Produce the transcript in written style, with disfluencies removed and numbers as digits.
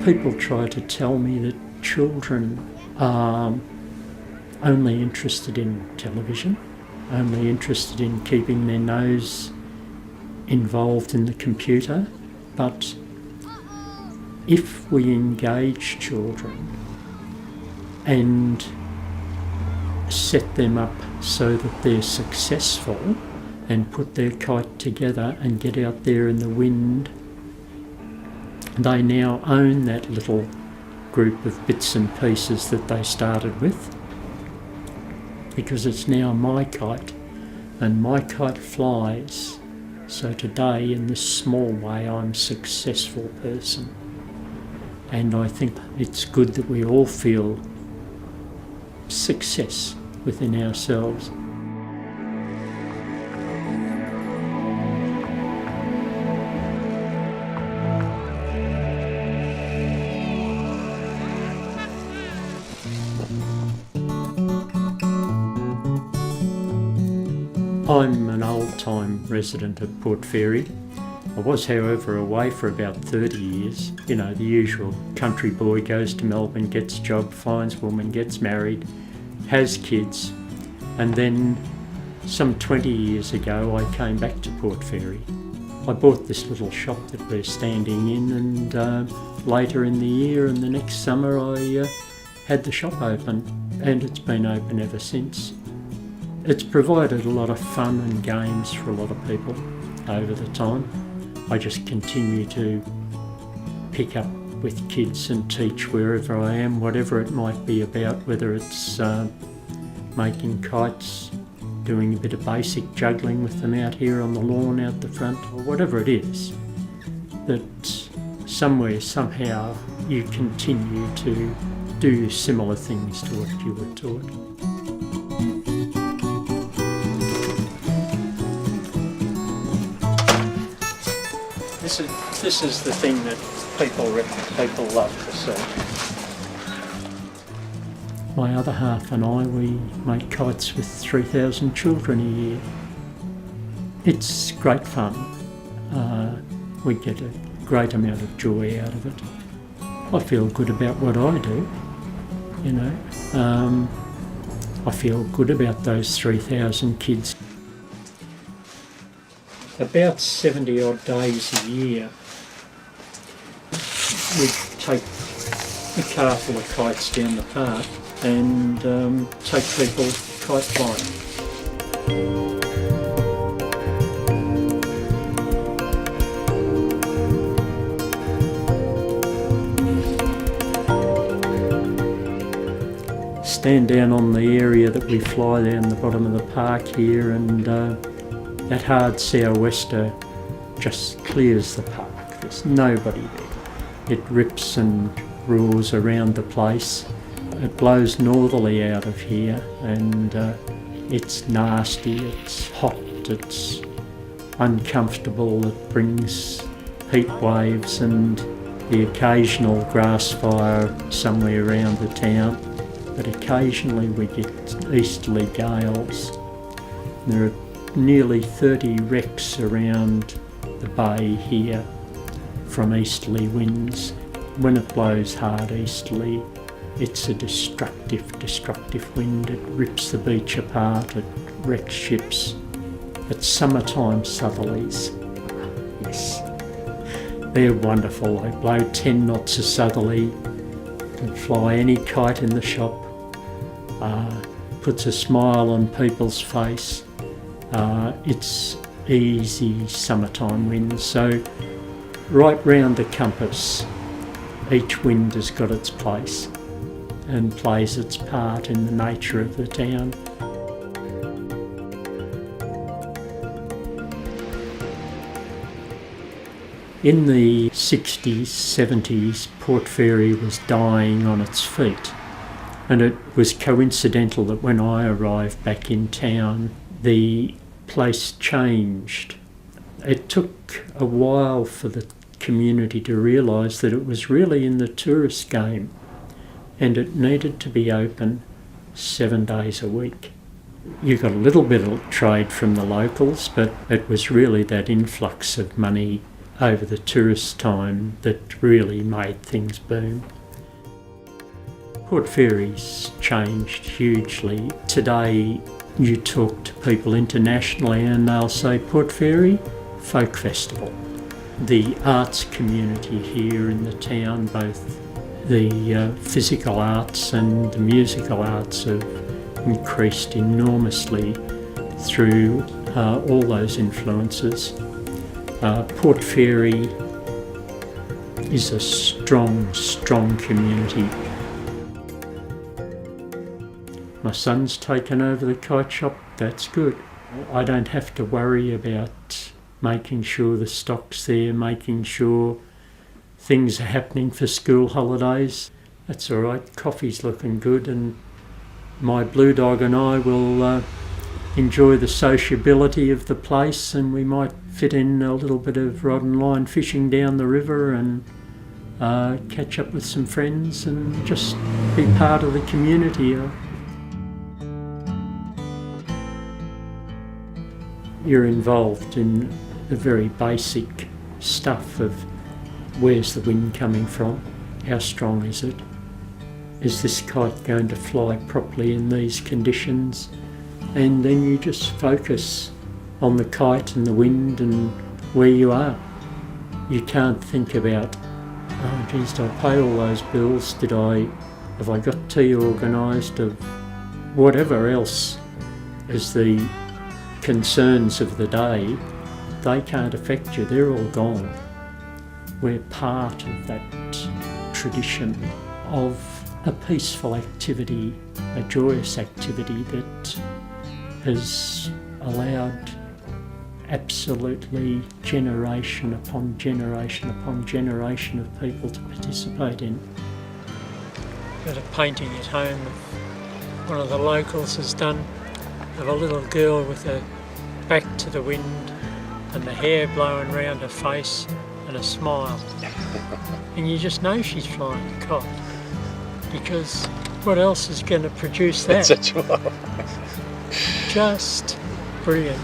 People try to tell me that children are only interested in television, only interested in keeping their nose involved in the computer, but if we engage children and set them up so that they're successful and put their kite together and get out there in the wind, they now own that little group of bits and pieces that they started with, because it's now my kite and my kite flies. So today, in this small way, I'm a successful person. And I think it's good that we all feel success within ourselves. I'm an old-time resident of Port Fairy. I was, however, away for about 30 years. You know, the usual country boy goes to Melbourne, gets a job, finds a woman, gets married, has kids, and then some 20 years ago I came back to Port Fairy. I bought this little shop that we're standing in, and later in the year and the next summer I had the shop open, and it's been open ever since. It's provided a lot of fun and games for a lot of people over the time. I just continue to pick up with kids and teach wherever I am, whatever it might be about, whether it's making kites, doing a bit of basic juggling with them out here on the lawn out the front, or whatever it is, that somewhere, somehow, you continue to do similar things to what you were taught. This is the thing that people love to see. My other half and I, we make kites with 3,000 children a year. It's great fun. We get a great amount of joy out of it. I feel good about what I do, you know. I feel good about those 3,000 kids. About 70 odd days a year, we take a car full of kites down the park and take people kite flying. Stand down on the area that we fly down the bottom of the park here, and that hard sou'wester just clears the park. There's nobody there. It rips and roars around the place. It blows northerly out of here, and it's nasty, it's hot, it's uncomfortable. It brings heat waves and the occasional grass fire somewhere around the town. But occasionally we get easterly gales. There are nearly 30 wrecks around the bay here from easterly winds. When it blows hard easterly, it's a destructive wind. It rips the beach apart, it wrecks ships. It's summertime southerlies. Yes, they're wonderful. They blow 10 knots of southerly and fly any kite in the shop. Puts a smile on people's face. It's easy summertime winds. So right round the compass, each wind has got its place and plays its part in the nature of the town. In the 60s, 70s, Port Fairy was dying on its feet, and it was coincidental that when I arrived back in town, the place changed. It took a while for the community to realise that it was really in the tourist game, and it needed to be open 7 days a week. You got a little bit of trade from the locals, but it was really that influx of money over the tourist time that really made things boom. Port Fairy's changed hugely. Today you talk to people internationally and they'll say Port Fairy Folk Festival. The arts community here in the town, both the physical arts and the musical arts, have increased enormously through all those influences. Port Fairy is a strong community. My son's taken over the kite shop, that's good. I don't have to worry about making sure the stock's there, making sure things are happening for school holidays. That's all right, coffee's looking good, and my blue dog and I will enjoy the sociability of the place, and we might fit in a little bit of rod and line fishing down the river and catch up with some friends and just be part of the community. You're involved in the very basic stuff of where's the wind coming from, how strong is it, is this kite going to fly properly in these conditions, and then you just focus on the kite and the wind and where you are. You can't think about, oh geez, did I pay all those bills, have I got tea organised, of whatever else is the concerns of the day. They can't affect you, they're all gone. We're part of that tradition of a peaceful activity, a joyous activity that has allowed absolutely generation upon generation upon generation of people to participate in. Got a painting at home one of the locals has done of a little girl with her back to the wind and the hair blowing round her face and a smile. And you just know she's flying a kite, because what else is going to produce that? That's right. Just brilliant.